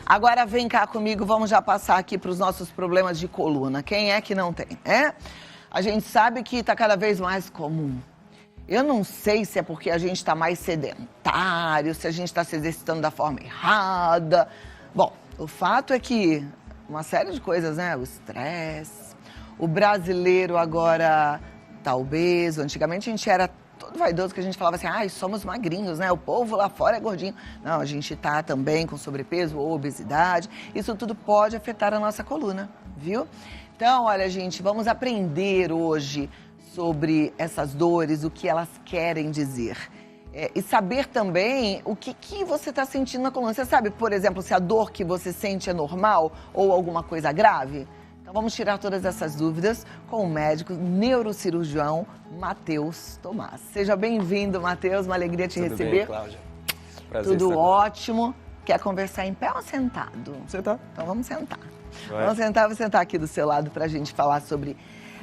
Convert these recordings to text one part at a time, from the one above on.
Agora vem cá comigo, vamos já passar aqui para os nossos problemas de coluna. Quem é que não tem, né? A gente sabe que está cada vez mais comum. Eu não sei se é porque a gente está mais sedentário, se a gente está se exercitando da forma errada. Bom, o fato é que uma série de coisas, né? O estresse, o brasileiro agora tá obeso. Antigamente a gente era todo vaidoso, que a gente falava assim, ai, somos magrinhos, né? O povo lá fora é gordinho. Não, a gente tá também com sobrepeso ou obesidade. Isso tudo pode afetar a nossa coluna, viu? Então, olha, gente, vamos aprender hoje sobre essas dores, o que elas querem dizer. E saber também o que você está sentindo na coluna. Você sabe, por exemplo, se a dor que você sente é normal ou alguma coisa grave? Então vamos tirar todas essas dúvidas com o médico neurocirurgião Matheus Tomás. Seja bem-vindo, Matheus, uma alegria te receber. Tudo bem, Cláudia? Prazer Tudo estar ótimo. Quer conversar em pé ou sentado? Sentar. Então vamos sentar. Vai. Vou sentar aqui do seu lado para a gente falar sobre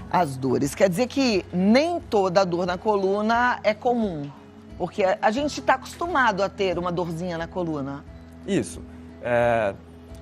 as dores. Quer dizer que nem toda dor na coluna é comum, porque a gente está acostumado a ter uma dorzinha na coluna. Isso.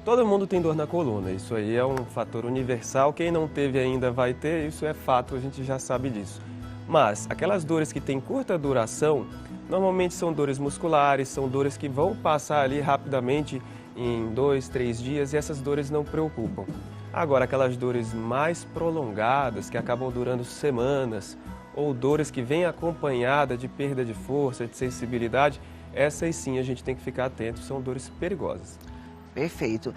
Todo mundo tem dor na coluna, isso aí é um fator universal. Quem não teve ainda vai ter, isso é fato, a gente já sabe disso. Mas aquelas dores que têm curta duração, normalmente são dores musculares, são dores que vão passar ali rapidamente em 2, 3 dias e essas dores não preocupam. Agora, aquelas dores mais prolongadas, que acabam durando semanas, ou dores que vêm acompanhada de perda de força, de sensibilidade, essas sim a gente tem que ficar atento, são dores perigosas. Perfeito.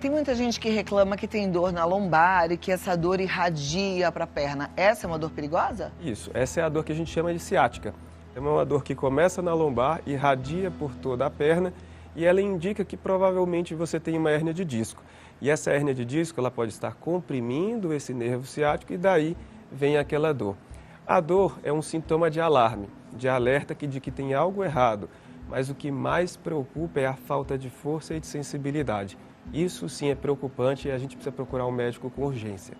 Tem muita gente que reclama que tem dor na lombar e que essa dor irradia para a perna. Essa é uma dor perigosa? Isso, essa é a dor que a gente chama de ciática. É uma dor que começa na lombar, irradia por toda a perna e ela indica que provavelmente você tem uma hérnia de disco. E essa hérnia de disco ela pode estar comprimindo esse nervo ciático e daí vem aquela dor. A dor é um sintoma de alarme, de alerta de que tem algo errado, mas o que mais preocupa é a falta de força e de sensibilidade. Isso sim é preocupante e a gente precisa procurar um médico com urgência.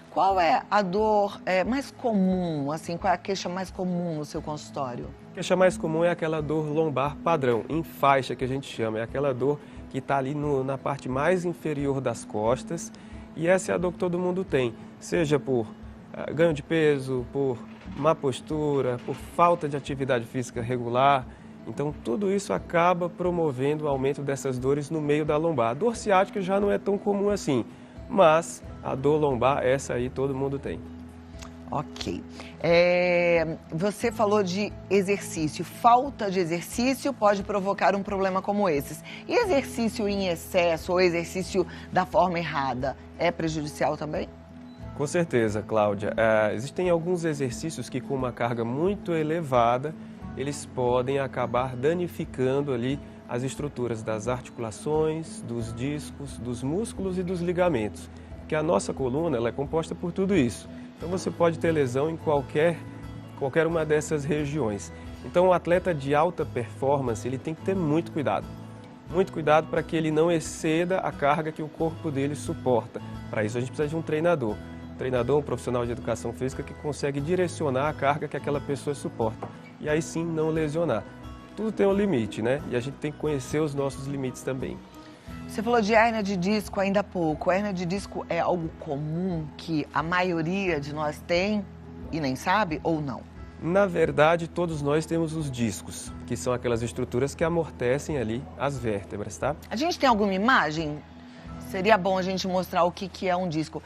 Qual é a dor mais comum, assim, qual é a queixa mais comum no seu consultório? A queixa mais comum é aquela dor lombar padrão, em faixa que a gente chama, é aquela dor que está ali na parte mais inferior das costas e essa é a dor que todo mundo tem, seja por ganho de peso, por má postura, por falta de atividade física regular. Então tudo isso acaba promovendo o aumento dessas dores no meio da lombar. A dor ciática já não é tão comum assim, mas a dor lombar, essa aí todo mundo tem. Ok. Você falou de exercício. Falta de exercício pode provocar um problema como esses. E exercício em excesso ou exercício da forma errada é prejudicial também? Com certeza, Cláudia. Existem alguns exercícios que com uma carga muito elevada, eles podem acabar danificando ali as estruturas das articulações, dos discos, dos músculos e dos ligamentos. Porque a nossa coluna ela é composta por tudo isso. Então você pode ter lesão em qualquer uma dessas regiões. Então o atleta de alta performance ele tem que ter muito cuidado para que ele não exceda a carga que o corpo dele suporta. Para isso a gente precisa de um treinador. Um profissional de educação física que consegue direcionar a carga que aquela pessoa suporta. E aí sim não lesionar. Tudo tem um limite, né? E a gente tem que conhecer os nossos limites também. Você falou de hérnia de disco ainda há pouco. A hérnia de disco é algo comum que a maioria de nós tem e nem sabe ou não? Na verdade, todos nós temos os discos, que são aquelas estruturas que amortecem ali as vértebras, tá? A gente tem alguma imagem? Seria bom a gente mostrar o que é um disco.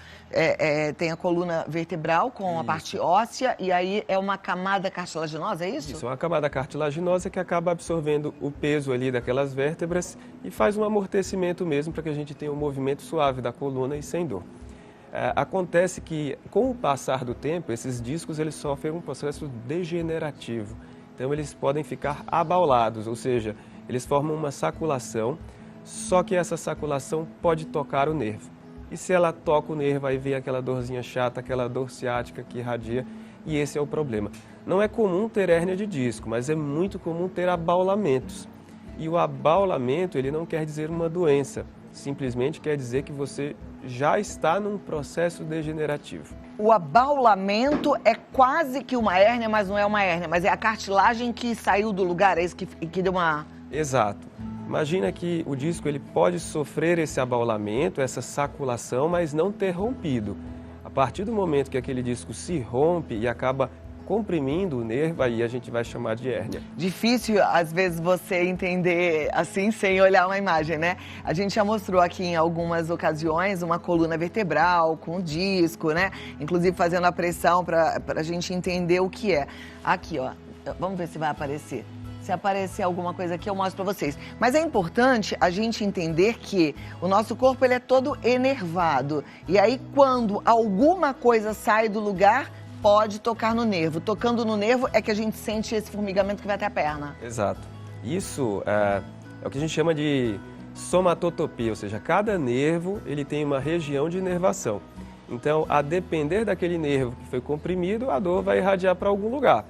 Tem a coluna vertebral com a parte óssea e aí é uma camada cartilaginosa, é isso? Isso, é uma camada cartilaginosa que acaba absorvendo o peso ali daquelas vértebras e faz um amortecimento mesmo para que a gente tenha um movimento suave da coluna e sem dor. Acontece que com o passar do tempo, esses discos eles sofrem um processo degenerativo. Então eles podem ficar abaulados, ou seja, eles formam uma saculação. Só que essa saculação pode tocar o nervo. E se ela toca o nervo, aí vem aquela dorzinha chata, aquela dor ciática que irradia, e esse é o problema. Não é comum ter hérnia de disco, mas é muito comum ter abaulamentos. E o abaulamento, ele não quer dizer uma doença, simplesmente quer dizer que você já está num processo degenerativo. O abaulamento é quase que uma hérnia, mas não é uma hérnia, mas é a cartilagem que saiu do lugar, é isso que deu uma... Exato. Imagina que o disco ele pode sofrer esse abaulamento, essa saculação, mas não ter rompido. A partir do momento que aquele disco se rompe e acaba comprimindo o nervo, aí a gente vai chamar de hérnia. Difícil, às vezes, você entender assim, sem olhar uma imagem, né? A gente já mostrou aqui em algumas ocasiões uma coluna vertebral com disco, né? Inclusive fazendo a pressão para a gente entender o que é. Aqui, ó, vamos ver se vai aparecer. Se aparecer alguma coisa aqui, eu mostro para vocês. Mas é importante a gente entender que o nosso corpo ele é todo enervado. E aí, quando alguma coisa sai do lugar, pode tocar no nervo. Tocando no nervo é que a gente sente esse formigamento que vai até a perna. Exato. Isso é o que a gente chama de somatotopia, ou seja, cada nervo ele tem uma região de inervação. Então, a depender daquele nervo que foi comprimido, a dor vai irradiar para algum lugar.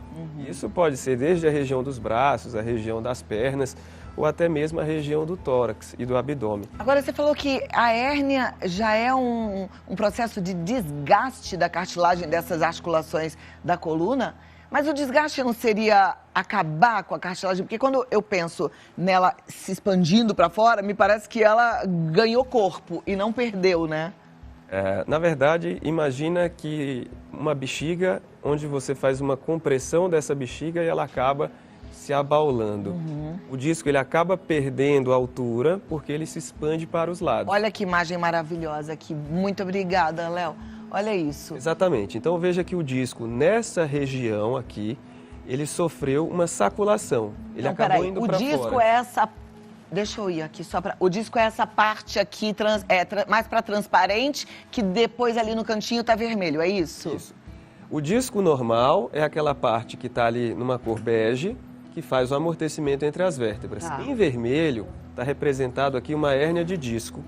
Isso pode ser desde a região dos braços, a região das pernas, ou até mesmo a região do tórax e do abdômen. Agora, você falou que a hérnia já é um processo de desgaste da cartilagem dessas articulações da coluna, mas o desgaste não seria acabar com a cartilagem? Porque quando eu penso nela se expandindo para fora, me parece que ela ganhou corpo e não perdeu, né? Na verdade, imagina que uma bexiga, onde você faz uma compressão dessa bexiga e ela acaba se abaulando. O disco ele acaba perdendo altura porque ele se expande para os lados. Olha que imagem maravilhosa aqui. Muito obrigada, Léo. Olha isso. Exatamente. Então veja que o disco nessa região aqui, ele sofreu uma saculação. Ele acabou indo para fora. O disco é essa... Deixa eu ir aqui só para... O disco é essa parte aqui, mais para transparente, que depois ali no cantinho tá vermelho, é isso? Isso. O disco normal é aquela parte que está ali numa cor bege, que faz o amortecimento entre as vértebras. Tá. Em vermelho está representado aqui uma hérnia de disco.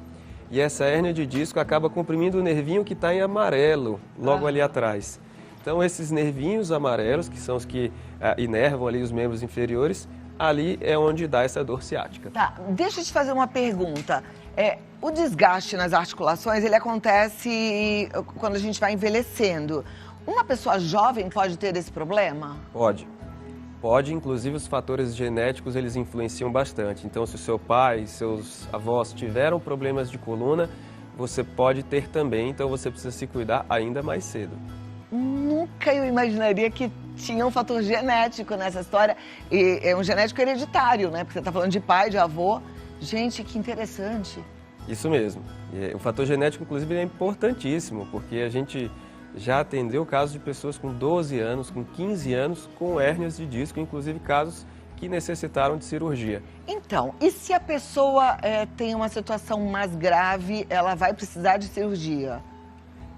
E essa hérnia de disco acaba comprimindo o nervinho que está em amarelo, logo ali atrás. Então esses nervinhos amarelos, que são os que inervam ali os membros inferiores, ali é onde dá essa dor ciática. Tá, deixa eu te fazer uma pergunta. O desgaste nas articulações, ele acontece quando a gente vai envelhecendo. Uma pessoa jovem pode ter esse problema? Pode. Pode, inclusive os fatores genéticos, eles influenciam bastante. Então, se o seu pai, seus avós tiveram problemas de coluna, você pode ter também, então você precisa se cuidar ainda mais cedo. Nunca eu imaginaria que tinha um fator genético nessa história. E é um genético hereditário, né? Porque você está falando de pai, de avô. Gente, que interessante. Isso mesmo. O fator genético, inclusive, é importantíssimo, porque a gente já atendeu casos de pessoas com 12 anos, com 15 anos, com hérnias de disco, inclusive casos que necessitaram de cirurgia. Então, e se a pessoa tem uma situação mais grave, ela vai precisar de cirurgia?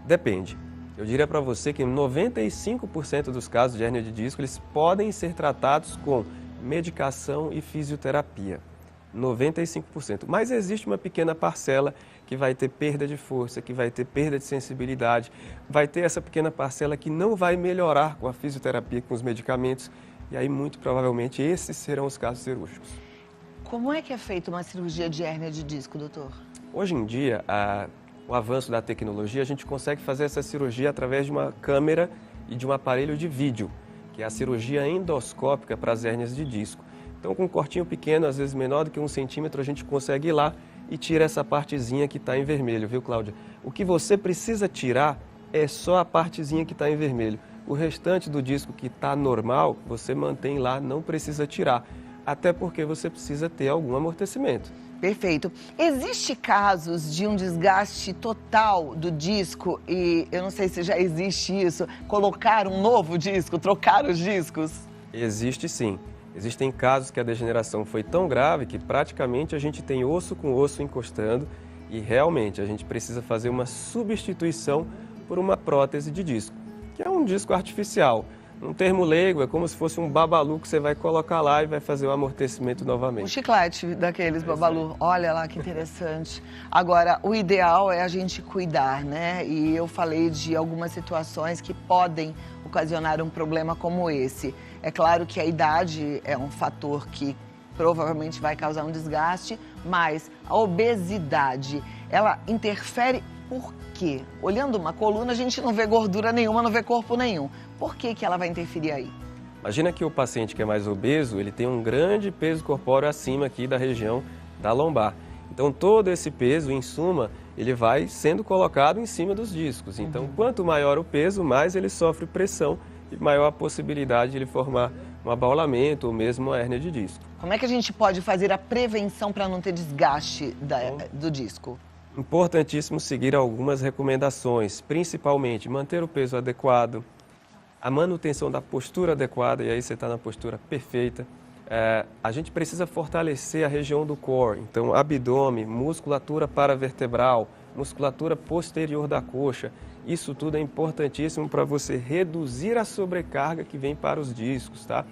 Depende. Eu diria para você que 95% dos casos de hérnia de disco, eles podem ser tratados com medicação e fisioterapia. 95%. Mas existe uma pequena parcela que vai ter perda de força, que vai ter perda de sensibilidade, vai ter essa pequena parcela que não vai melhorar com a fisioterapia, com os medicamentos, e aí muito provavelmente esses serão os casos cirúrgicos. Como é que é feita uma cirurgia de hérnia de disco, doutor? Hoje em dia, o avanço da tecnologia, a gente consegue fazer essa cirurgia através de uma câmera e de um aparelho de vídeo, que é a cirurgia endoscópica para as hérnias de disco. Então, com um cortinho pequeno, às vezes menor do que 1 centímetro, a gente consegue ir lá e tira essa partezinha que está em vermelho, viu, Cláudia? O que você precisa tirar é só a partezinha que está em vermelho. O restante do disco que está normal, você mantém lá, não precisa tirar. Até porque você precisa ter algum amortecimento. Perfeito. Existe casos de um desgaste total do disco e eu não sei se já existe isso, colocar um novo disco, trocar os discos? Existe sim. Existem casos que a degeneração foi tão grave que praticamente a gente tem osso com osso encostando e realmente a gente precisa fazer uma substituição por uma prótese de disco, que é um disco artificial. Um termo leigo, é como se fosse um babalu que você vai colocar lá e vai fazer o amortecimento novamente. Um chiclete daqueles babalu. Olha lá que interessante. Agora, o ideal é a gente cuidar, né? E eu falei de algumas situações que podem ocasionar um problema como esse. É claro que a idade é um fator que provavelmente vai causar um desgaste, mas a obesidade, ela interfere por quê? Olhando uma coluna, a gente não vê gordura nenhuma, não vê corpo nenhum. Por que ela vai interferir aí? Imagina que o paciente que é mais obeso, ele tem um grande peso corpóreo acima aqui da região da lombar. Então, todo esse peso, em suma, ele vai sendo colocado em cima dos discos. Então, quanto maior o peso, mais ele sofre pressão e maior a possibilidade de ele formar um abaulamento ou mesmo uma hérnia de disco. Como é que a gente pode fazer a prevenção para não ter desgaste do disco? Importantíssimo seguir algumas recomendações, principalmente manter o peso adequado, a manutenção da postura adequada, e aí você está na postura perfeita. A gente precisa fortalecer a região do core, então abdômen, musculatura paravertebral, musculatura posterior da coxa. Isso tudo é importantíssimo para você reduzir a sobrecarga que vem para os discos, tá?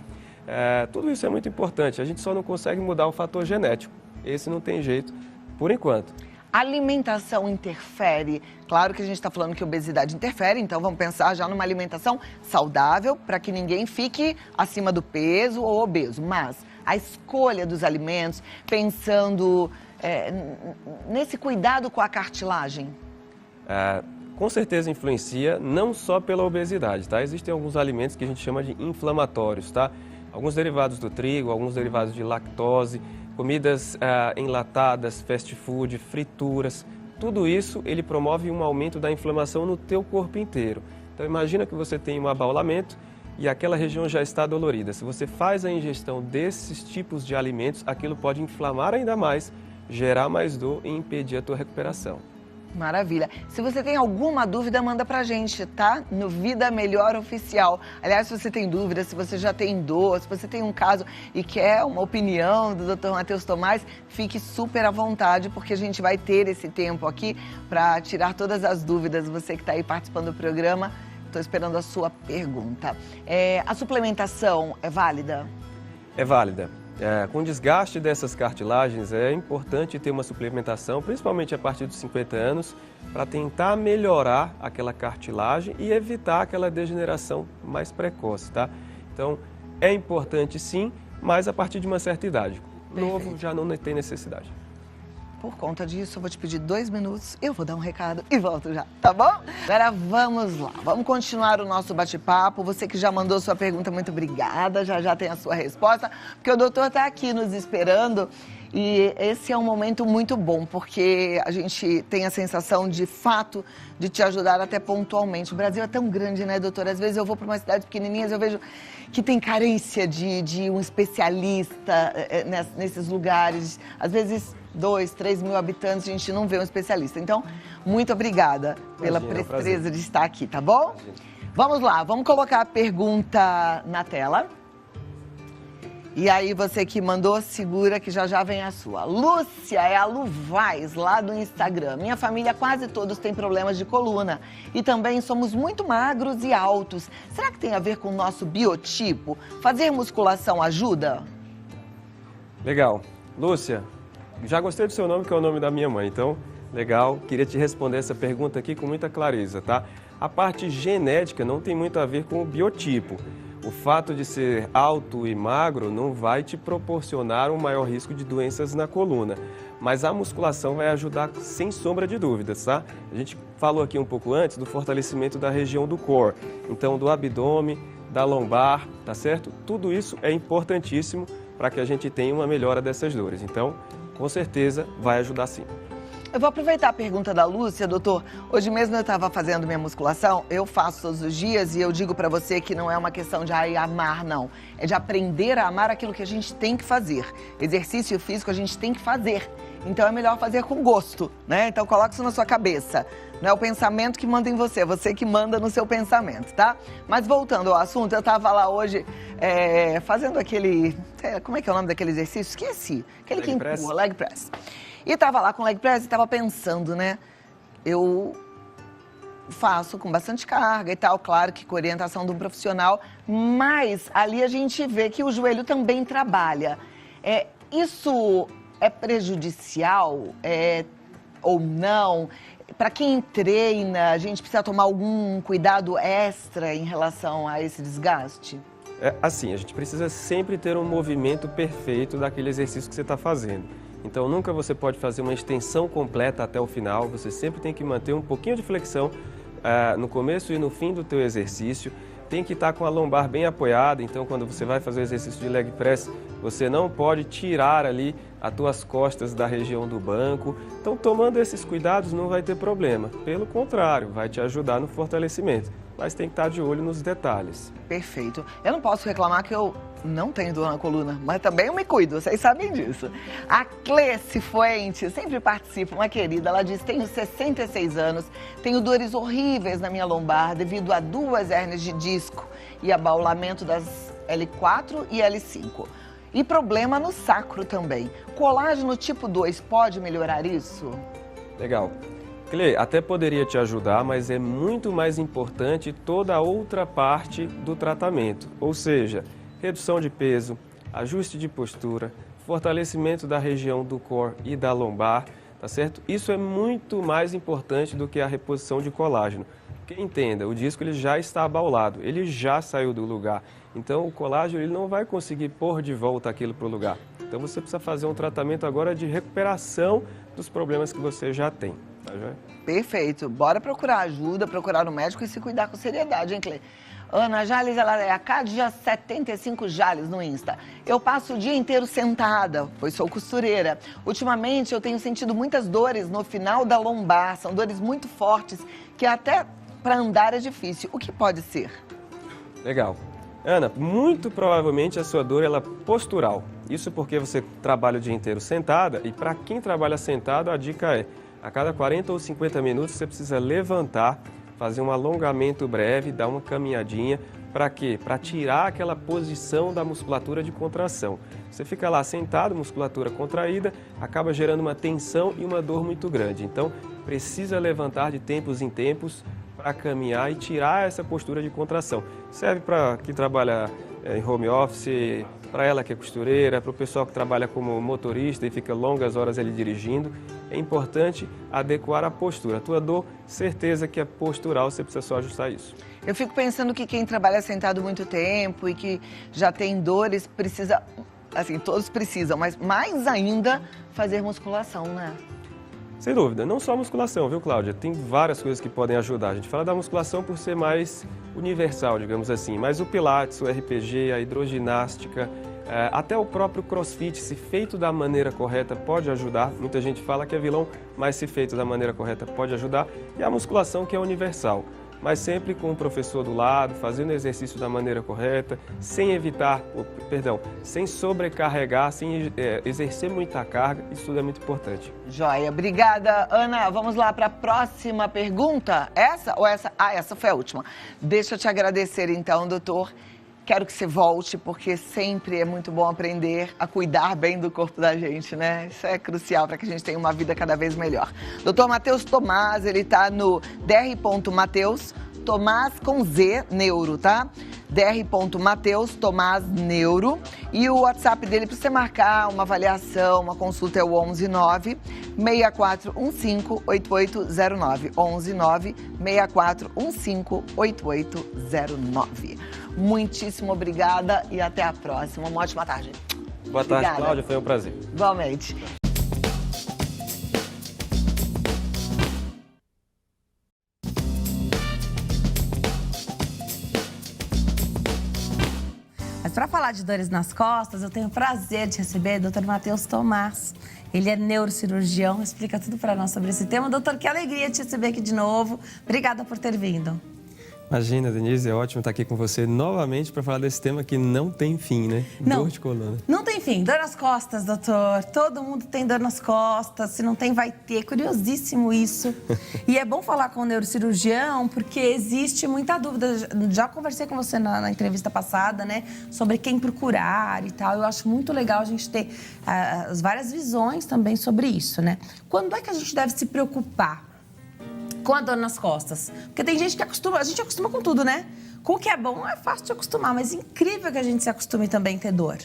Tudo isso é muito importante, a gente só não consegue mudar o fator genético, esse não tem jeito por enquanto. Alimentação interfere? Claro que a gente está falando que obesidade interfere, então vamos pensar já numa alimentação saudável para que ninguém fique acima do peso ou obeso. Mas a escolha dos alimentos, pensando nesse cuidado com a cartilagem? Com certeza influencia, não só pela obesidade, tá? Existem alguns alimentos que a gente chama de inflamatórios, tá? Alguns derivados do trigo, alguns derivados de lactose, comidas enlatadas, fast food, frituras, tudo isso ele promove um aumento da inflamação no teu corpo inteiro. Então imagina que você tem um abaulamento e aquela região já está dolorida. Se você faz a ingestão desses tipos de alimentos, aquilo pode inflamar ainda mais, gerar mais dor e impedir a tua recuperação. Maravilha. Se você tem alguma dúvida, manda pra gente, tá? No Vida Melhor Oficial. Aliás, se você tem dúvida, se você já tem dor, se você tem um caso e quer uma opinião do Dr. Matheus Tomás, fique super à vontade, porque a gente vai ter esse tempo aqui para tirar todas as dúvidas. Você que está aí participando do programa, estou esperando a sua pergunta. A suplementação é válida? É válida. Com o desgaste dessas cartilagens, é importante ter uma suplementação, principalmente a partir dos 50 anos, para tentar melhorar aquela cartilagem e evitar aquela degeneração mais precoce, tá? Então, é importante sim, mas a partir de uma certa idade. Novo já não tem necessidade. Por conta disso, eu vou te pedir 2 minutos, eu vou dar um recado e volto já, tá bom? Agora vamos lá, vamos continuar o nosso bate-papo. Você que já mandou sua pergunta, muito obrigada, já tem a sua resposta, porque o doutor está aqui nos esperando e esse é um momento muito bom, porque a gente tem a sensação de fato de te ajudar até pontualmente. O Brasil é tão grande, né, doutor? Às vezes eu vou para uma cidade pequenininha e eu vejo que tem carência de um especialista nesses lugares, às vezes 2, 3 mil habitantes, a gente não vê um especialista. Então, muito obrigada pela presteza de estar aqui, tá bom? Imagina. Vamos lá, vamos colocar a pergunta na tela. E aí, você que mandou, segura que já vem a sua. Lúcia é a Lu Vaz, lá do Instagram. Minha família, quase todos têm problemas de coluna. E também somos muito magros e altos. Será que tem a ver com o nosso biotipo? Fazer musculação ajuda? Legal. Lúcia, já gostei do seu nome, que é o nome da minha mãe, então, legal. Queria te responder essa pergunta aqui com muita clareza, tá? A parte genética não tem muito a ver com o biotipo. O fato de ser alto e magro não vai te proporcionar um maior risco de doenças na coluna. Mas a musculação vai ajudar sem sombra de dúvidas, tá? A gente falou aqui um pouco antes do fortalecimento da região do core. Então, do abdômen, da lombar, tá certo? Tudo isso é importantíssimo para que a gente tenha uma melhora dessas dores. Então, com certeza, vai ajudar sim. Eu vou aproveitar a pergunta da Lúcia, doutor. Hoje mesmo eu estava fazendo minha musculação, eu faço todos os dias e eu digo para você que não é uma questão de amar, não. É de aprender a amar aquilo que a gente tem que fazer. Exercício físico a gente tem que fazer. Então é melhor fazer com gosto, né? Então coloque isso na sua cabeça. Não é o pensamento que manda em você, é você que manda no seu pensamento, tá? Mas voltando ao assunto, eu estava lá hoje fazendo aquele... como é que é o nome daquele exercício? Esqueci. Aquele que empurra, leg press. E estava lá com o leg press e estava pensando, né? Eu faço com bastante carga e tal, claro que com orientação de um profissional, mas ali a gente vê que o joelho também trabalha. Isso é prejudicial ou não? Para quem treina, a gente precisa tomar algum cuidado extra em relação a esse desgaste? Assim, a gente precisa sempre ter um movimento perfeito daquele exercício que você está fazendo. Então, nunca você pode fazer uma extensão completa até o final, você sempre tem que manter um pouquinho de flexão no começo e no fim do teu exercício. tem que estar com a lombar bem apoiada, então quando você vai fazer o exercício de leg press, você não pode tirar ali as tuas costas da região do banco. Então, tomando esses cuidados não vai ter problema. Pelo contrário, vai te ajudar no fortalecimento. Mas tem que estar de olho nos detalhes. Perfeito. Eu não posso reclamar que eu não tenho dor na coluna, mas também eu me cuido, vocês sabem disso. A Cleci Fuente sempre participa, uma querida. Ela diz: tenho 66 anos, tenho dores horríveis na minha lombar devido a 2 hérnias de disco e abaulamento das L4 e L5. E problema no sacro também. Colágeno tipo 2 pode melhorar isso? Legal. Cle, até poderia te ajudar, mas é muito mais importante toda a outra parte do tratamento. Ou seja, redução de peso, ajuste de postura, fortalecimento da região do core e da lombar, tá certo? Isso é muito mais importante do que a reposição de colágeno. Porque entenda, o disco ele já está abaulado, ele já saiu do lugar. Então o colágeno ele não vai conseguir pôr de volta aquilo para o lugar. Então você precisa fazer um tratamento agora de recuperação dos problemas que você já tem. Tá, joia? Perfeito. Bora procurar ajuda, procurar um médico e se cuidar com seriedade, hein, Clê? Ana Jales, ela é a Cádia75 Jales no Insta. Eu passo o dia inteiro sentada, pois sou costureira. Ultimamente eu tenho sentido muitas dores no final da lombar. São dores muito fortes que até para andar é difícil. O que pode ser? Legal. Ana, muito provavelmente a sua dor ela é postural. Isso porque você trabalha o dia inteiro sentada e para quem trabalha sentado a dica é: a cada 40 ou 50 minutos você precisa levantar, fazer um alongamento breve, dar uma caminhadinha. Para quê? Para tirar aquela posição da musculatura de contração. Você fica lá sentado, musculatura contraída, acaba gerando uma tensão e uma dor muito grande. Então, precisa levantar de tempos em tempos para caminhar e tirar essa postura de contração. Serve para quem trabalha em home office, para ela que é costureira, para o pessoal que trabalha como motorista e fica longas horas ali dirigindo. É importante adequar a postura. A tua dor, certeza que é postural, você precisa só ajustar isso. Eu fico pensando que quem trabalha sentado muito tempo e que já tem dores precisa, assim, todos precisam, mas mais ainda fazer musculação, né? Sem dúvida, não só a musculação, viu, Cláudia? Tem várias coisas que podem ajudar. A gente fala da musculação por ser mais universal, digamos assim, mas o pilates, o RPG, a hidroginástica, até o próprio crossfit, se feito da maneira correta, pode ajudar. Muita gente fala que é vilão, mas se feito da maneira correta, pode ajudar. E a musculação, que é universal, mas sempre com o professor do lado, fazendo o exercício da maneira correta, sem sobrecarregar, sem exercer muita carga. Isso tudo é muito importante. Joia, obrigada, Ana. Vamos lá para a próxima pergunta. Essa ou essa? Ah, essa foi a última. Deixa eu te agradecer então, doutor. Quero que você volte, porque sempre é muito bom aprender a cuidar bem do corpo da gente, né? Isso é crucial para que a gente tenha uma vida cada vez melhor. Dr. Matheus Tomás, ele tá no dr.mateus, Tomás com Z, neuro, tá? dr.mateus, Tomás, neuro. E o WhatsApp dele para você marcar uma avaliação, uma consulta é o 119-6415-8809. 119-6415-8809. Muitíssimo obrigada e até a próxima. Uma ótima tarde. Boa tarde, obrigada. Cláudia, foi um prazer. Igualmente. Mas para falar de dores nas costas, eu tenho o prazer de receber o Dr. Matheus Tomás. Ele é neurocirurgião, explica tudo para nós sobre esse tema. Doutor, que alegria te receber aqui de novo. Obrigada por ter vindo. Imagina, Denise, é ótimo estar aqui com você novamente para falar desse tema que não tem fim, né? Não, dor de coluna. Não tem fim. Dor nas costas, doutor. Todo mundo tem dor nas costas. Se não tem, vai ter. Curiosíssimo isso. E é bom falar com o neurocirurgião porque existe muita dúvida. Já conversei com você na entrevista passada, né? Sobre quem procurar e tal. Eu acho muito legal a gente ter as várias visões também sobre isso, né? Quando é que a gente deve se preocupar com a dor nas costas? Porque tem gente que acostuma, a gente acostuma com tudo, né? Com o que é bom é fácil de acostumar, mas incrível que a gente se acostume também a ter dor.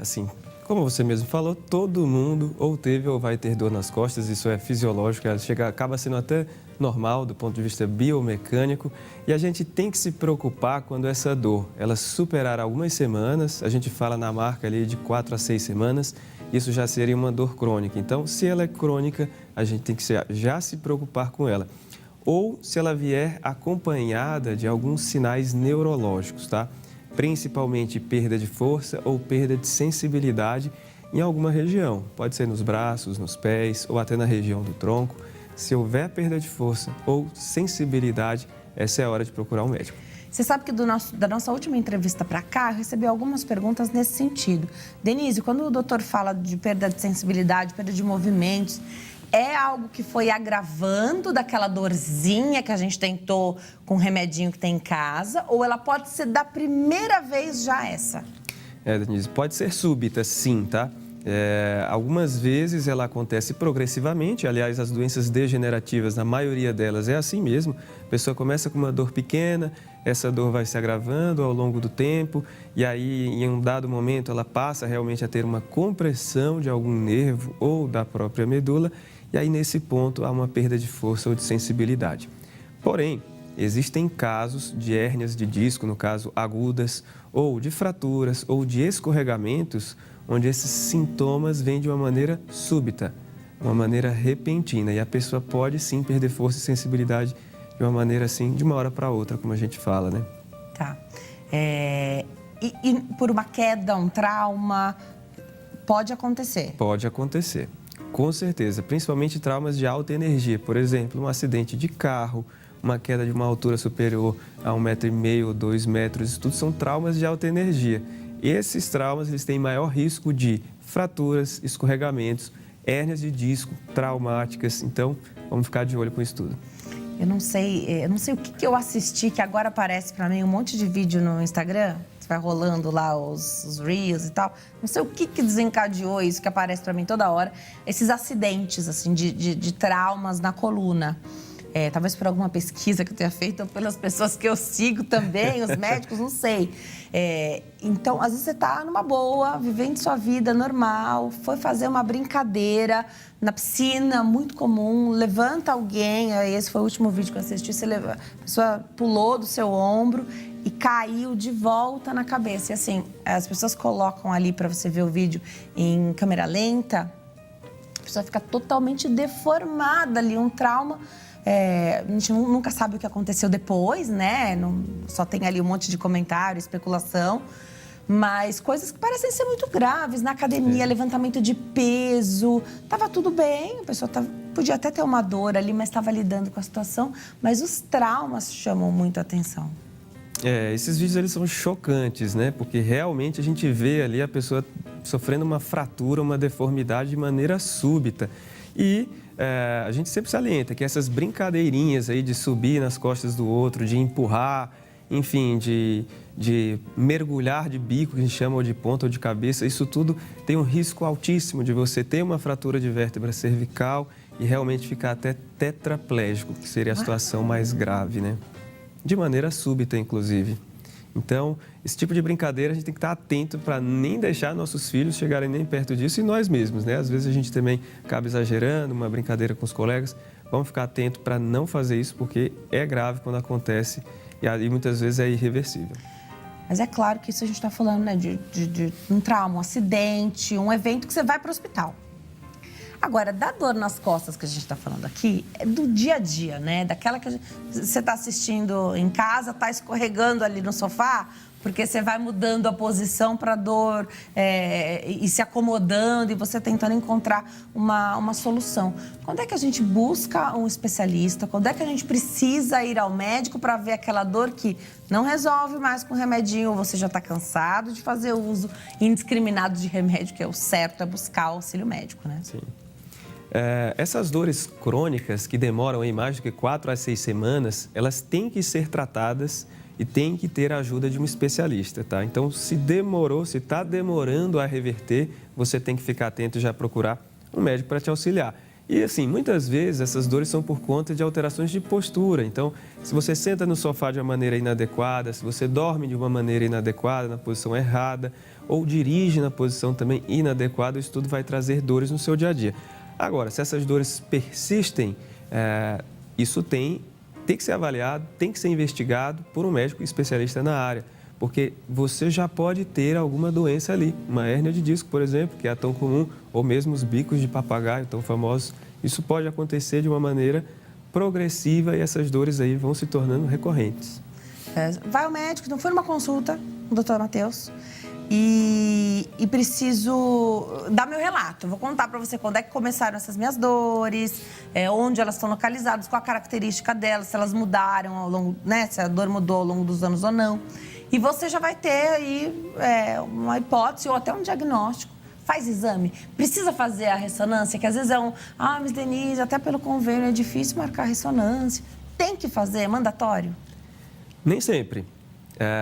Assim, como você mesmo falou, todo mundo ou teve ou vai ter dor nas costas, isso é fisiológico, acaba sendo até normal do ponto de vista biomecânico e a gente tem que se preocupar quando essa dor, ela superar algumas semanas, a gente fala na marca ali de 4 a 6 semanas, isso já seria uma dor crônica. Então, se ela é crônica, a gente tem que já se preocupar com ela. ou se ela vier acompanhada de alguns sinais neurológicos, tá? Principalmente perda de força ou perda de sensibilidade em alguma região. Pode ser nos braços, nos pés ou até na região do tronco. Se houver perda de força ou sensibilidade, essa é a hora de procurar um médico. Você sabe que da nossa última entrevista para cá, eu recebi algumas perguntas nesse sentido. Denise, quando o doutor fala de perda de sensibilidade, perda de movimentos, é algo que foi agravando daquela dorzinha que a gente tentou com o remedinho que tem em casa? Ou ela pode ser da primeira vez já essa? Denise, pode ser súbita, sim, tá? Algumas vezes ela acontece progressivamente, aliás, as doenças degenerativas, na maioria delas é assim mesmo. A pessoa começa com uma dor pequena, essa dor vai se agravando ao longo do tempo e aí, em um dado momento, ela passa realmente a ter uma compressão de algum nervo ou da própria medula e aí, nesse ponto, há uma perda de força ou de sensibilidade. Porém, existem casos de hérnias de disco, no caso agudas, ou de fraturas ou de escorregamentos, onde esses sintomas vêm de uma maneira súbita, uma maneira repentina. E a pessoa pode sim perder força e sensibilidade de uma maneira assim, de uma hora para outra, como a gente fala, né? Tá. E por uma queda, um trauma, pode acontecer? Pode acontecer, com certeza. Principalmente traumas de alta energia. Por exemplo, um acidente de carro, uma queda de uma altura superior a 1,5 m ou 2 metros. Isso tudo são traumas de alta energia. Esses traumas eles têm maior risco de fraturas, escorregamentos, hérnias de disco, traumáticas. Então, vamos ficar de olho com isso tudo. Eu não sei o que eu assisti, que agora aparece para mim um monte de vídeo no Instagram. Você vai rolando lá os Reels e tal. Não sei o que desencadeou isso, que aparece para mim toda hora. Esses acidentes, assim, de traumas na coluna. Talvez por alguma pesquisa que eu tenha feito, ou pelas pessoas que eu sigo também, os médicos, não sei. Então, às vezes você está numa boa, vivendo sua vida normal, foi fazer uma brincadeira na piscina, muito comum, levanta alguém, esse foi o último vídeo que eu assisti, a pessoa pulou do seu ombro e caiu de volta na cabeça. E assim, as pessoas colocam ali para você ver o vídeo em câmera lenta, a pessoa fica totalmente deformada ali, um trauma. A gente nunca sabe o que aconteceu depois, né? Só tem ali um monte de comentário, especulação. Mas coisas que parecem ser muito graves. Na academia, levantamento de peso. Tava tudo bem, a pessoa podia até ter uma dor ali, mas estava lidando com a situação. Mas os traumas chamam muito a atenção. Esses vídeos eles são chocantes, né? Porque realmente a gente vê ali a pessoa sofrendo uma fratura, uma deformidade de maneira súbita. E a gente sempre salienta que essas brincadeirinhas aí de subir nas costas do outro, de empurrar, enfim, de mergulhar de bico, que a gente chama, ou de ponta ou de cabeça, isso tudo tem um risco altíssimo de você ter uma fratura de vértebra cervical e realmente ficar até tetraplégico, que seria a situação mais grave, né? De maneira súbita, inclusive. Então, esse tipo de brincadeira a gente tem que estar atento para nem deixar nossos filhos chegarem nem perto disso e nós mesmos, né? Às vezes a gente também acaba exagerando, uma brincadeira com os colegas. Vamos ficar atento para não fazer isso, porque é grave quando acontece e aí muitas vezes é irreversível. Mas é claro que isso a gente está falando, né, de um trauma, um acidente, um evento que você vai para o hospital. Agora, da dor nas costas que a gente está falando aqui, é do dia a dia, né? Daquela que você está assistindo em casa, está escorregando ali no sofá, porque você vai mudando a posição para a dor e se acomodando e você tentando encontrar uma solução. Quando é que a gente busca um especialista? Quando é que a gente precisa ir ao médico para ver aquela dor que não resolve mais com remedinho ou você já está cansado de fazer uso indiscriminado de remédio, que é o certo, é buscar auxílio médico, né? Sim. Essas dores crônicas que demoram aí mais do que 4 a 6 semanas, elas têm que ser tratadas e têm que ter a ajuda de um especialista, tá? Então, se está demorando a reverter, você tem que ficar atento e já procurar um médico para te auxiliar. E assim, muitas vezes essas dores são por conta de alterações de postura. Então, se você senta no sofá de uma maneira inadequada, se você dorme de uma maneira inadequada, na posição errada, ou dirige na posição também inadequada, isso tudo vai trazer dores no seu dia a dia. Agora, se essas dores persistem, isso tem que ser avaliado, tem que ser investigado por um médico especialista na área, porque você já pode ter alguma doença ali, uma hérnia de disco, por exemplo, que é tão comum, ou mesmo os bicos de papagaio tão famosos. Isso pode acontecer de uma maneira progressiva e essas dores aí vão se tornando recorrentes. Vai ao médico, então foi numa consulta, o doutor Matheus, e preciso dar meu relato. Eu vou contar para você quando é que começaram essas minhas dores, onde elas estão localizadas, qual a característica delas, se elas mudaram ao longo, né, se a dor mudou ao longo dos anos ou não. E você já vai ter aí uma hipótese ou até um diagnóstico. Faz exame. Precisa fazer a ressonância, que às vezes Miss Denise, até pelo convênio é difícil marcar a ressonância. Tem que fazer, é mandatório? Nem sempre.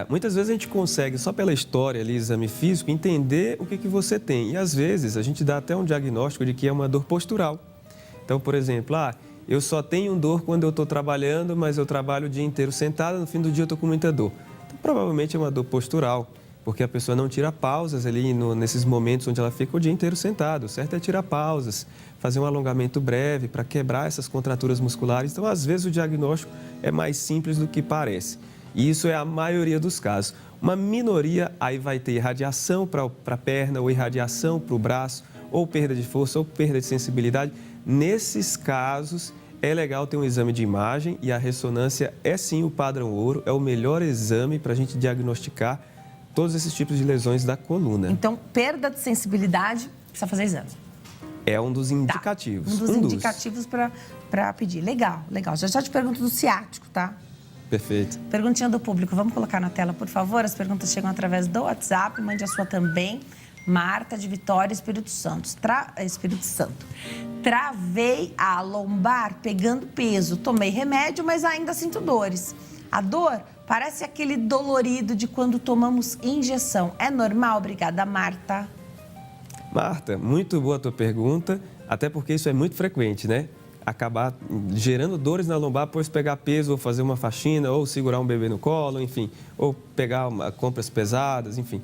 Muitas vezes a gente consegue, só pela história ali, exame físico, entender o que você tem. E às vezes a gente dá até um diagnóstico de que é uma dor postural. Então, por exemplo, eu só tenho dor quando eu estou trabalhando, mas eu trabalho o dia inteiro sentada, no fim do dia eu estou com muita dor. Então, provavelmente é uma dor postural, porque a pessoa não tira pausas ali nesses momentos onde ela fica o dia inteiro sentada. O certo é tirar pausas, fazer um alongamento breve para quebrar essas contraturas musculares. Então, às vezes o diagnóstico é mais simples do que parece. E isso é a maioria dos casos. Uma minoria aí vai ter irradiação para a perna, ou irradiação para o braço, ou perda de força, ou perda de sensibilidade. Nesses casos, é legal ter um exame de imagem e a ressonância é sim o padrão ouro, é o melhor exame para a gente diagnosticar todos esses tipos de lesões da coluna. Então, perda de sensibilidade, precisa fazer exame. É um dos indicativos. Um dos indicativos para pedir. Legal. Já te pergunto do ciático, tá? Perfeito. Perguntinha do público, vamos colocar na tela, por favor? As perguntas chegam através do WhatsApp, mande a sua também. Marta de Vitória, Espírito Santo. Travei a lombar pegando peso. Tomei remédio, mas ainda sinto dores. A dor parece aquele dolorido de quando tomamos injeção. É normal? Obrigada, Marta. Marta, muito boa a tua pergunta, até porque isso é muito frequente, né? Acabar gerando dores na lombar após pegar peso, ou fazer uma faxina, ou segurar um bebê no colo, enfim, ou pegar compras pesadas, enfim.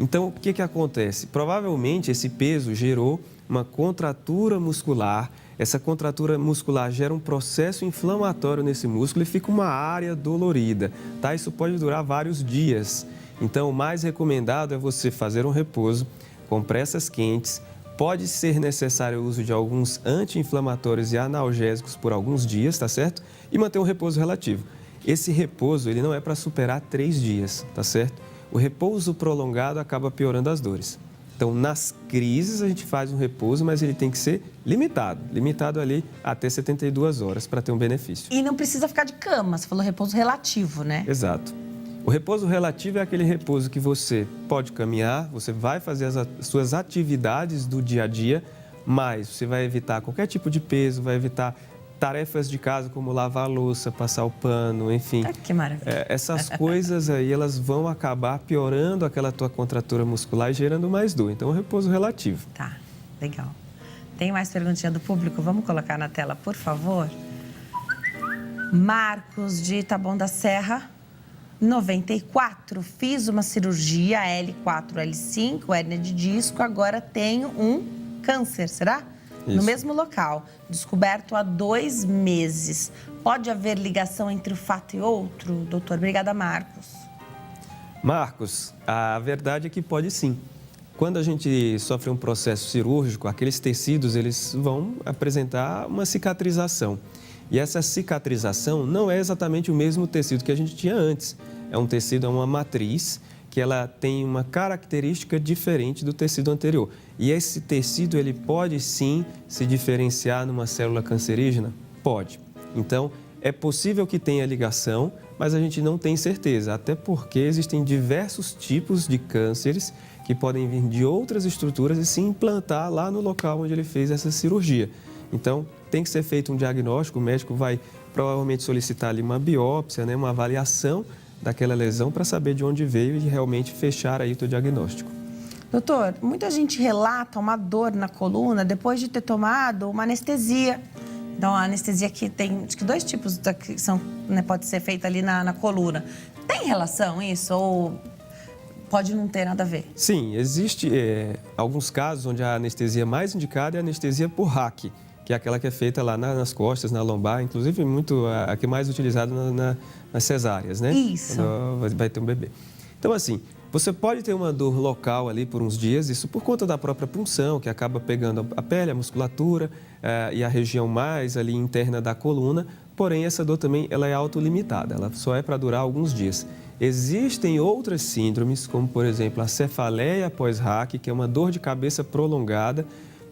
Então, o que acontece? Provavelmente esse peso gerou uma contratura muscular. Essa contratura muscular gera um processo inflamatório nesse músculo e fica uma área dolorida, tá? Isso pode durar vários dias. Então, o mais recomendado é você fazer um repouso, compressas quentes. Pode ser necessário o uso de alguns anti-inflamatórios e analgésicos por alguns dias, tá certo? E manter um repouso relativo. Esse repouso, ele não é para superar 3 dias, tá certo? O repouso prolongado acaba piorando as dores. Então, nas crises, a gente faz um repouso, mas ele tem que ser limitado ali até 72 horas para ter um benefício. E não precisa ficar de cama, você falou repouso relativo, né? Exato. O repouso relativo é aquele repouso que você pode caminhar, você vai fazer as suas atividades do dia a dia, mas você vai evitar qualquer tipo de peso, vai evitar tarefas de casa como lavar a louça, passar o pano, enfim. Que maravilha. Essas coisas aí, elas vão acabar piorando aquela tua contratura muscular e gerando mais dor. Então, é um repouso relativo. Tá, legal. Tem mais perguntinha do público? Vamos colocar na tela, por favor. Marcos de Taboão da Serra, 94. Fiz uma cirurgia L4, L5, hérnia de disco, agora tenho um câncer, será? Isso. No mesmo local, descoberto há 2 meses. Pode haver ligação entre um fato e outro, doutor? Obrigada, Marcos. Marcos, a verdade é que pode sim. Quando a gente sofre um processo cirúrgico, aqueles tecidos eles vão apresentar uma cicatrização. E essa cicatrização não é exatamente o mesmo tecido que a gente tinha antes. É um tecido, é uma matriz que ela tem uma característica diferente do tecido anterior. E esse tecido, ele pode sim se diferenciar numa célula cancerígena? Pode. Então, é possível que tenha ligação, mas a gente não tem certeza, até porque existem diversos tipos de cânceres que podem vir de outras estruturas e se implantar lá no local onde ele fez essa cirurgia. Então, tem que ser feito um diagnóstico, o médico vai provavelmente solicitar ali uma biópsia, né, uma avaliação daquela lesão para saber de onde veio e realmente fechar aí o teu diagnóstico. Doutor, muita gente relata uma dor na coluna depois de ter tomado uma anestesia. Então, a anestesia que tem, acho que 2 tipos que são, né, pode ser feita ali na coluna. Tem relação isso ou pode não ter nada a ver? Sim, existe alguns casos onde a anestesia mais indicada é a anestesia por hack, que é aquela que é feita lá nas costas, na lombar, inclusive muito a que é mais utilizada nas cesáreas, né? Isso. Quando vai ter um bebê. Então, assim, Você pode ter uma dor local ali por uns dias, isso por conta da própria punção, que acaba pegando a pele, a musculatura e a região mais ali interna da coluna. Porém, essa dor também ela é autolimitada, ela só é para durar alguns dias. Existem outras síndromes, como por exemplo a cefaleia pós-RAC, que é uma dor de cabeça prolongada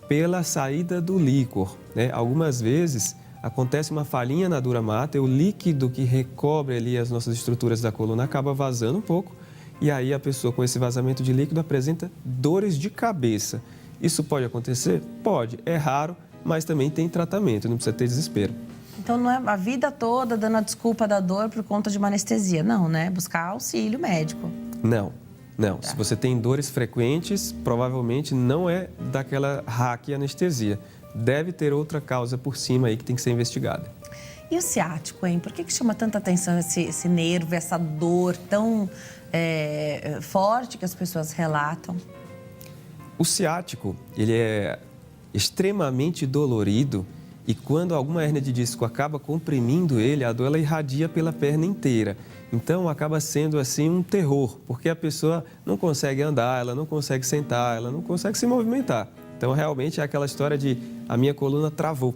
pela saída do líquor, né? Algumas vezes acontece uma falhinha na dura mater, o líquido que recobre ali as nossas estruturas da coluna acaba vazando um pouco e aí a pessoa com esse vazamento de líquido apresenta dores de cabeça. Isso pode acontecer? Pode, é raro, mas também tem tratamento, não precisa ter desespero. Então não é a vida toda dando a desculpa da dor por conta de uma anestesia, não, né? Buscar auxílio médico. Não. Se você tem dores frequentes, provavelmente não é daquela RAC anestesia. Deve ter outra causa por cima aí que tem que ser investigada. E o ciático, hein? Por que chama tanta atenção esse nervo, essa dor tão forte que as pessoas relatam? O ciático, ele é extremamente dolorido e quando alguma hérnia de disco acaba comprimindo ele, a dor ela irradia pela perna inteira. Então, acaba sendo assim um terror, porque a pessoa não consegue andar, ela não consegue sentar, ela não consegue se movimentar. Então, realmente é aquela história de a minha coluna travou.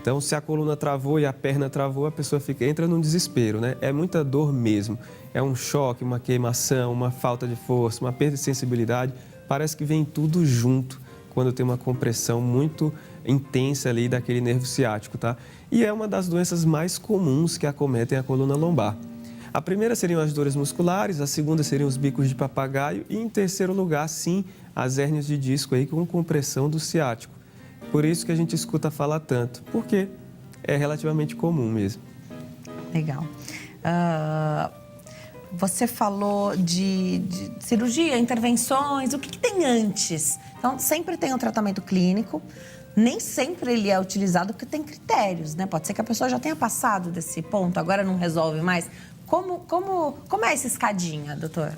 Então, se a coluna travou e a perna travou, a pessoa entra num desespero, né? É muita dor mesmo. É um choque, uma queimação, uma falta de força, uma perda de sensibilidade. Parece que vem tudo junto quando tem uma compressão muito intensa ali daquele nervo ciático, tá? E é uma das doenças mais comuns que acometem a coluna lombar. A primeira seriam as dores musculares, a segunda seriam os bicos de papagaio e, em terceiro lugar, sim, as hérnias de disco aí com compressão do ciático. Por isso que a gente escuta falar tanto, porque é relativamente comum mesmo. Legal. Você falou de cirurgia, intervenções, o que tem antes? Então, sempre tem um tratamento clínico, nem sempre ele é utilizado porque tem critérios, né? Pode ser que a pessoa já tenha passado desse ponto, agora não resolve mais. Como é essa escadinha, doutor?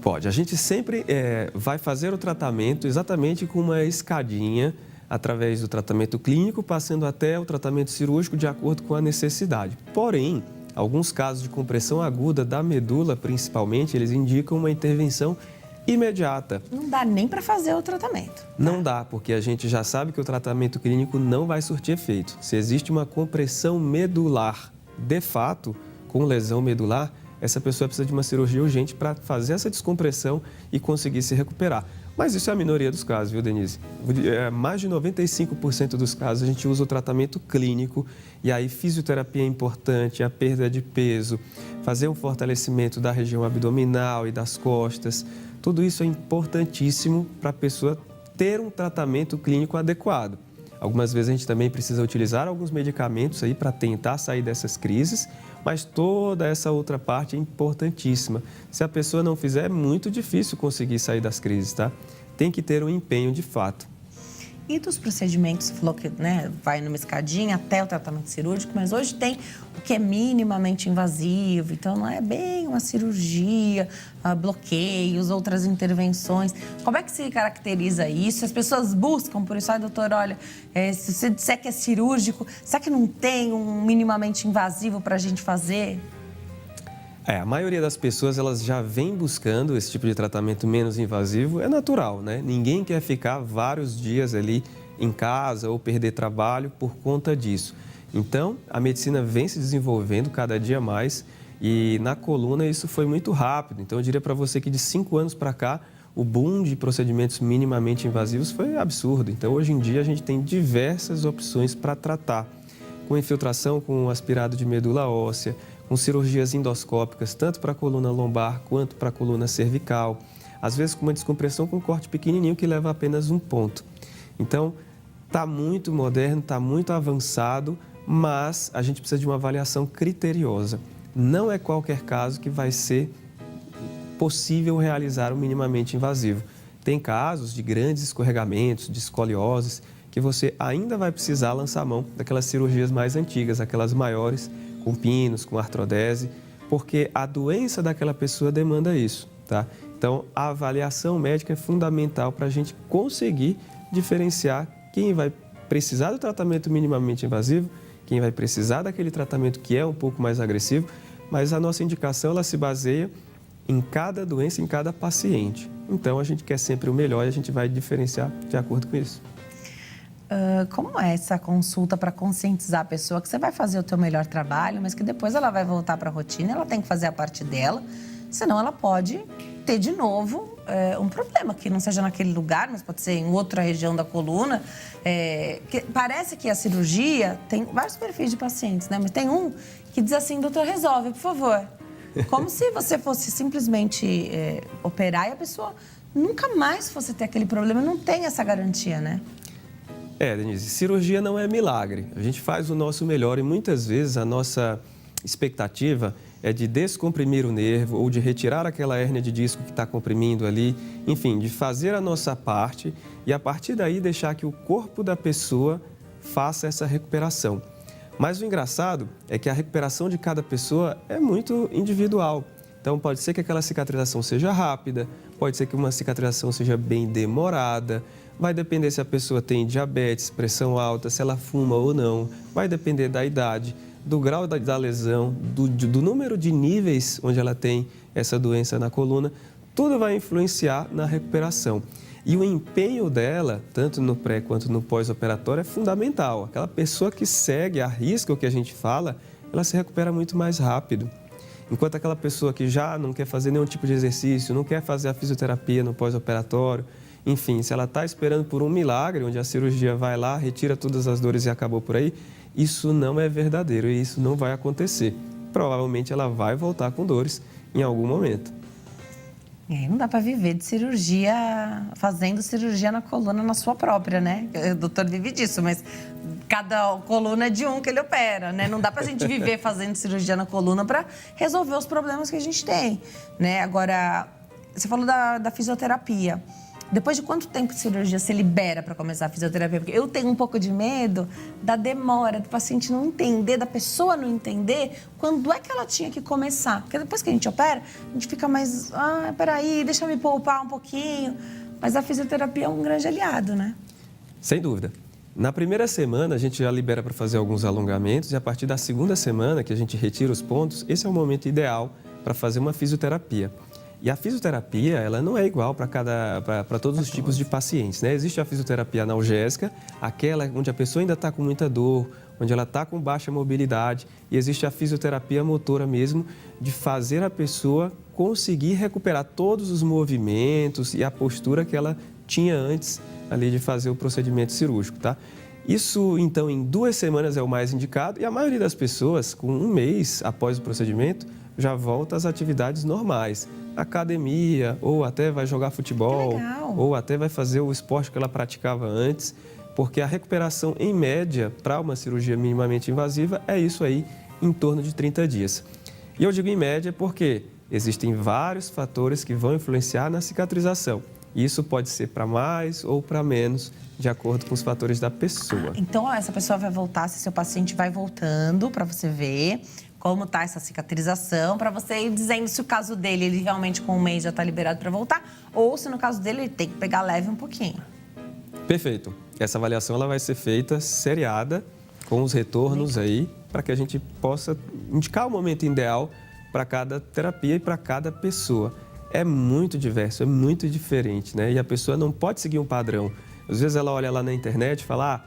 Pode. A gente sempre vai fazer o tratamento exatamente com uma escadinha, através do tratamento clínico, passando até o tratamento cirúrgico de acordo com a necessidade. Porém, alguns casos de compressão aguda da medula, principalmente, eles indicam uma intervenção imediata. Não dá nem para fazer o tratamento. Não dá, porque a gente já sabe que o tratamento clínico não vai surtir efeito. Se existe uma compressão medular, de fato, com lesão medular, essa pessoa precisa de uma cirurgia urgente para fazer essa descompressão e conseguir se recuperar. Mas isso é a minoria dos casos, viu, Denise? Mais de 95% dos casos a gente usa o tratamento clínico e aí fisioterapia é importante, a perda de peso, fazer um fortalecimento da região abdominal e das costas. Tudo isso é importantíssimo para a pessoa ter um tratamento clínico adequado. Algumas vezes a gente também precisa utilizar alguns medicamentos aí para tentar sair dessas crises, mas toda essa outra parte é importantíssima. Se a pessoa não fizer, é muito difícil conseguir sair das crises, tá? Tem que ter um empenho de fato. E dos procedimentos, você falou que vai numa escadinha até o tratamento cirúrgico, mas hoje tem o que é minimamente invasivo, então não é bem uma cirurgia, bloqueios, outras intervenções. Como é que se caracteriza isso? As pessoas buscam por isso, doutor, olha, se você disser que é cirúrgico, será que não tem um minimamente invasivo para a gente fazer? A maioria das pessoas, elas já vem buscando esse tipo de tratamento menos invasivo, é natural, né? Ninguém quer ficar vários dias ali em casa ou perder trabalho por conta disso. Então, a medicina vem se desenvolvendo cada dia mais e na coluna isso foi muito rápido. Então, eu diria para você que de 5 anos para cá, o boom de procedimentos minimamente invasivos foi absurdo. Então, hoje em dia, a gente tem diversas opções para tratar, com infiltração com aspirado de medula óssea, com cirurgias endoscópicas, tanto para a coluna lombar quanto para a coluna cervical. Às vezes com uma descompressão com um corte pequenininho que leva apenas um ponto. Então, está muito moderno, está muito avançado, mas a gente precisa de uma avaliação criteriosa. Não é qualquer caso que vai ser possível realizar o minimamente invasivo. Tem casos de grandes escorregamentos, de escolioses, que você ainda vai precisar lançar mão daquelas cirurgias mais antigas, aquelas maiores, com pinos, com artrodese, porque a doença daquela pessoa demanda isso, tá? Então, a avaliação médica é fundamental para a gente conseguir diferenciar quem vai precisar do tratamento minimamente invasivo, quem vai precisar daquele tratamento que é um pouco mais agressivo, mas a nossa indicação ela se baseia em cada doença, em cada paciente. Então, a gente quer sempre o melhor e a gente vai diferenciar de acordo com isso. Como é essa consulta para conscientizar a pessoa que você vai fazer o teu melhor trabalho, mas que depois ela vai voltar para a rotina, ela tem que fazer a parte dela, senão ela pode ter de novo um problema, que não seja naquele lugar, mas pode ser em outra região da coluna. Parece que a cirurgia tem vários perfis de pacientes, né? Mas tem um que diz assim, doutor, resolve, por favor. Como se você fosse simplesmente operar e a pessoa nunca mais fosse ter aquele problema. Não tem essa garantia, né? Denise, cirurgia não é milagre. A gente faz o nosso melhor e muitas vezes a nossa expectativa é de descomprimir o nervo ou de retirar aquela hérnia de disco que está comprimindo ali. Enfim, de fazer a nossa parte e a partir daí deixar que o corpo da pessoa faça essa recuperação. Mas o engraçado é que a recuperação de cada pessoa é muito individual. Então, pode ser que aquela cicatrização seja rápida, pode ser que uma cicatrização seja bem demorada, vai depender se a pessoa tem diabetes, pressão alta, se ela fuma ou não, vai depender da idade, do grau da lesão, do número de níveis onde ela tem essa doença na coluna, tudo vai influenciar na recuperação. E o empenho dela, tanto no pré quanto no pós-operatório, é fundamental. Aquela pessoa que segue, arrisca o que a gente fala, ela se recupera muito mais rápido. Enquanto aquela pessoa que já não quer fazer nenhum tipo de exercício, não quer fazer a fisioterapia no pós-operatório, enfim, se ela está esperando por um milagre, onde a cirurgia vai lá, retira todas as dores e acabou por aí, isso não é verdadeiro e isso não vai acontecer. Provavelmente ela vai voltar com dores em algum momento. Não dá para viver de cirurgia, fazendo cirurgia na coluna na sua própria, né? O doutor vive disso, mas cada coluna é de um que ele opera, né? Não dá pra gente viver fazendo cirurgia na coluna para resolver os problemas que a gente tem, né? Agora, você falou da fisioterapia. Depois de quanto tempo de cirurgia você libera para começar a fisioterapia? Porque eu tenho um pouco de medo da demora, do paciente não entender, da pessoa não entender quando é que ela tinha que começar. Porque depois que a gente opera, a gente fica mais, peraí, deixa eu me poupar um pouquinho. Mas a fisioterapia é um grande aliado, né? Sem dúvida. Na primeira semana, a gente já libera para fazer alguns alongamentos e a partir da segunda semana, que a gente retira os pontos, esse é o momento ideal para fazer uma fisioterapia. E a fisioterapia, ela não é igual para todos os tipos de pacientes, né? Existe a fisioterapia analgésica, aquela onde a pessoa ainda está com muita dor, onde ela está com baixa mobilidade. E existe a fisioterapia motora mesmo, de fazer a pessoa conseguir recuperar todos os movimentos e a postura que ela tinha antes ali de fazer o procedimento cirúrgico, tá? Isso, então, em 2 semanas é o mais indicado e a maioria das pessoas, com 1 mês após o procedimento, já volta às atividades normais. Academia, ou até vai jogar futebol, ou até vai fazer o esporte que ela praticava antes, porque a recuperação, em média, para uma cirurgia minimamente invasiva, é isso aí, em torno de 30 dias. E eu digo em média porque existem vários fatores que vão influenciar na cicatrização. Isso pode ser para mais ou para menos, de acordo com os fatores da pessoa. Então, essa pessoa vai voltar, se seu paciente vai voltando, para você ver como está essa cicatrização, para você ir dizendo se o caso dele, ele realmente com 1 mês já está liberado para voltar, ou se no caso dele, ele tem que pegar leve um pouquinho. Perfeito. Essa avaliação ela vai ser feita seriada, com os retornos aí, para que a gente possa indicar o momento ideal para cada terapia e para cada pessoa. É muito diverso, é muito diferente, né? E a pessoa não pode seguir um padrão. Às vezes ela olha lá na internet e fala,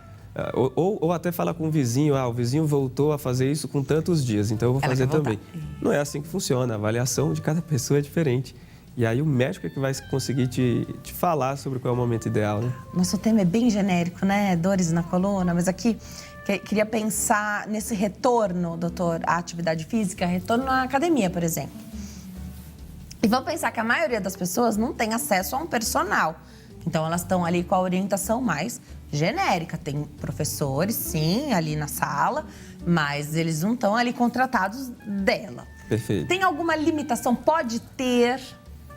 ou até fala com o vizinho, o vizinho voltou a fazer isso com tantos dias, então eu vou fazer também. Não é assim que funciona, a avaliação de cada pessoa é diferente. E aí o médico é que vai conseguir te falar sobre qual é o momento ideal, né? Nosso tema é bem genérico, né? Dores na coluna, mas aqui queria pensar nesse retorno, doutor, à atividade física, retorno à academia, por exemplo. E vamos pensar que a maioria das pessoas não tem acesso a um personal. Então, elas estão ali com a orientação mais genérica. Tem professores, sim, ali na sala, mas eles não estão ali contratados dela. Perfeito. Tem alguma limitação? Pode ter.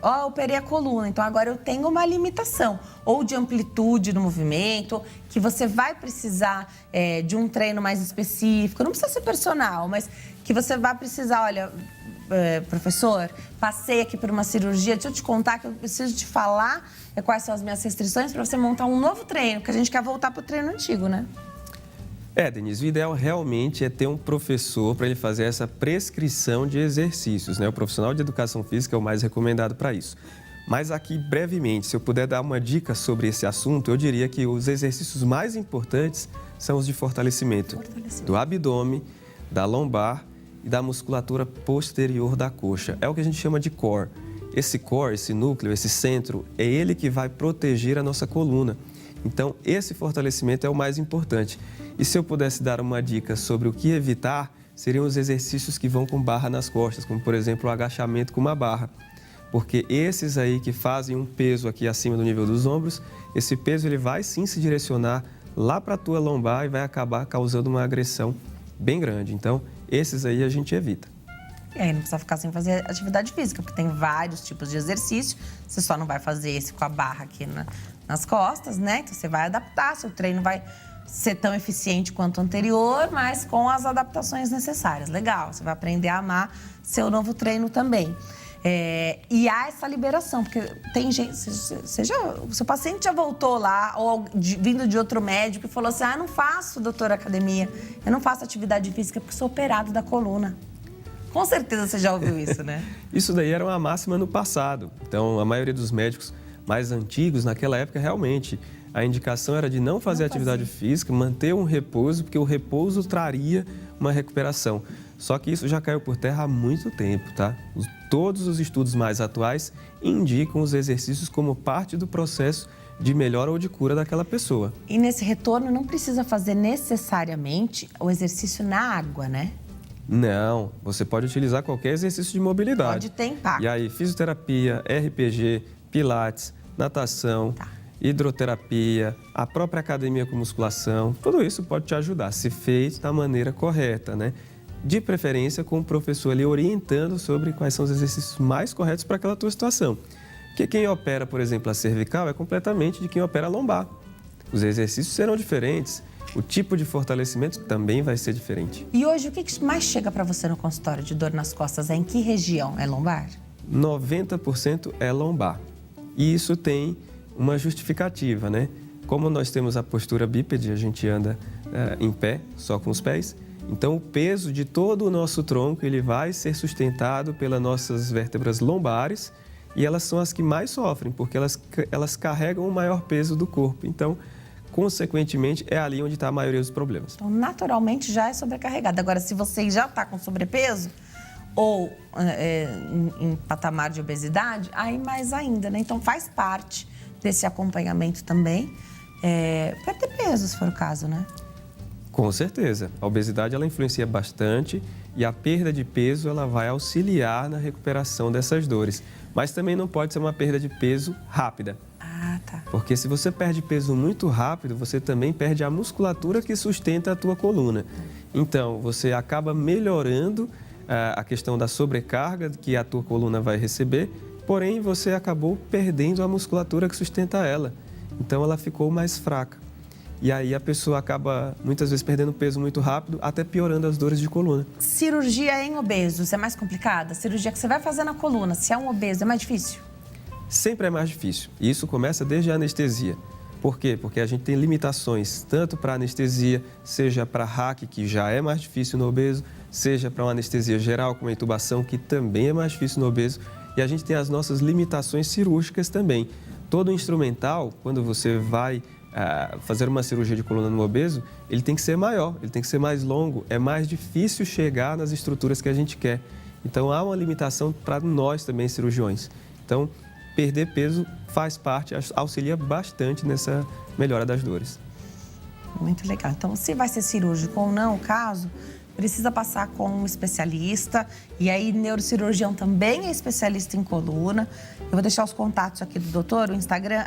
Eu operei a coluna, então agora eu tenho uma limitação. Ou de amplitude no movimento, que você vai precisar de um treino mais específico. Não precisa ser personal, mas que você vai precisar, olha... professor, passei aqui por uma cirurgia, deixa eu te contar que eu preciso te falar quais são as minhas restrições para você montar um novo treino, porque a gente quer voltar para o treino antigo, né? Denise, o ideal realmente é ter um professor para ele fazer essa prescrição de exercícios, né? O profissional de educação física é o mais recomendado para isso. Mas aqui, brevemente, se eu puder dar uma dica sobre esse assunto, eu diria que os exercícios mais importantes são os de fortalecimento do abdômen, da lombar e da musculatura posterior da coxa. É o que a gente chama de core. Esse core, esse núcleo, esse centro, é ele que vai proteger a nossa coluna. Então, esse fortalecimento é o mais importante. E se eu pudesse dar uma dica sobre o que evitar, seriam os exercícios que vão com barra nas costas, como, por exemplo, o agachamento com uma barra. Porque esses aí que fazem um peso aqui acima do nível dos ombros, esse peso ele vai sim se direcionar lá para a tua lombar e vai acabar causando uma agressão bem grande. Então, esses aí a gente evita. E aí não precisa ficar sem fazer atividade física, porque tem vários tipos de exercício. Você só não vai fazer esse com a barra aqui nas costas, né? Então você vai adaptar, seu treino vai ser tão eficiente quanto o anterior, mas com as adaptações necessárias. Legal, você vai aprender a amar seu novo treino também. E há essa liberação, porque tem gente, o seu paciente já voltou lá, ou vindo de outro médico e falou assim, não faço, doutora, academia, eu não faço atividade física porque sou operado da coluna. Com certeza você já ouviu isso, né? Isso daí era uma máxima no passado. Então, a maioria dos médicos mais antigos, naquela época, realmente, a indicação era de não fazer atividade física, manter um repouso, porque o repouso traria uma recuperação. Só que isso já caiu por terra há muito tempo, tá? Todos os estudos mais atuais indicam os exercícios como parte do processo de melhora ou de cura daquela pessoa. E nesse retorno não precisa fazer necessariamente o exercício na água, né? Não, você pode utilizar qualquer exercício de mobilidade. Pode ter impacto. E aí, fisioterapia, RPG, pilates, natação, hidroterapia, a própria academia com musculação, tudo isso pode te ajudar, se feito da maneira correta, né? De preferência com o professor ali orientando sobre quais são os exercícios mais corretos para aquela tua situação. Porque quem opera, por exemplo, a cervical é completamente de quem opera a lombar. Os exercícios serão diferentes, o tipo de fortalecimento também vai ser diferente. E hoje, o que mais chega para você no consultório de dor nas costas? É em que região? É lombar? 90% é lombar. E isso tem uma justificativa, né? Como nós temos a postura bípede, a gente anda em pé, só com os pés. Então, o peso de todo o nosso tronco ele vai ser sustentado pelas nossas vértebras lombares e elas são as que mais sofrem, porque elas carregam o maior peso do corpo. Então, consequentemente, é ali onde está a maioria dos problemas. Então, naturalmente, já é sobrecarregado. Agora, se você já está com sobrepeso ou em patamar de obesidade, aí mais ainda, né? Então, faz parte desse acompanhamento também, perder peso, se for o caso, né? Com certeza. A obesidade ela influencia bastante e a perda de peso ela vai auxiliar na recuperação dessas dores. Mas também não pode ser uma perda de peso rápida. Ah, tá. Porque se você perde peso muito rápido, você também perde a musculatura que sustenta a tua coluna. Então, você acaba melhorando a questão da sobrecarga que a tua coluna vai receber, porém você acabou perdendo a musculatura que sustenta ela. Então, ela ficou mais fraca. E aí a pessoa acaba, muitas vezes, perdendo peso muito rápido, até piorando as dores de coluna. Cirurgia em obesos é mais complicada? Cirurgia que você vai fazer na coluna, se é um obeso, é mais difícil? Sempre é mais difícil. E isso começa desde a anestesia. Por quê? Porque a gente tem limitações, tanto para anestesia, seja para hack, que já é mais difícil no obeso, seja para uma anestesia geral, como a intubação, que também é mais difícil no obeso. E a gente tem as nossas limitações cirúrgicas também. Todo instrumental, quando você vai fazer uma cirurgia de coluna no obeso, ele tem que ser maior, ele tem que ser mais longo, é mais difícil chegar nas estruturas que a gente quer. Então, há uma limitação para nós também, cirurgiões. Então, perder peso faz parte, auxilia bastante nessa melhora das dores. Muito legal. Então, se vai ser cirúrgico ou não o caso, precisa passar com um especialista. E aí, neurocirurgião também é especialista em coluna. Eu vou deixar os contatos aqui do doutor, o Instagram,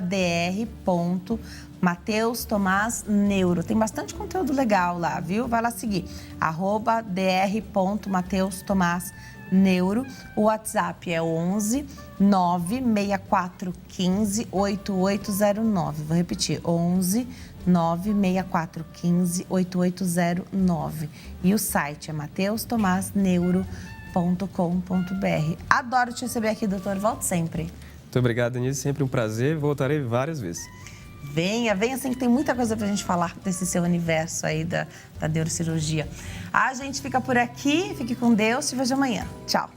@dr.mateustomazneuro. Tem bastante conteúdo legal lá, viu? Vai lá seguir. @dr.mateustomazneuro. O WhatsApp é 11 96415 8809. Vou repetir, 11 96415 8809. E o site é mateustomazneuro.com.br. Adoro te receber aqui, doutor. Volte sempre. Muito obrigado, Denise. Sempre um prazer. Voltarei várias vezes. Venha assim que tem muita coisa pra gente falar desse seu universo aí da neurocirurgia. A gente fica por aqui, fique com Deus, te vejo amanhã. Tchau.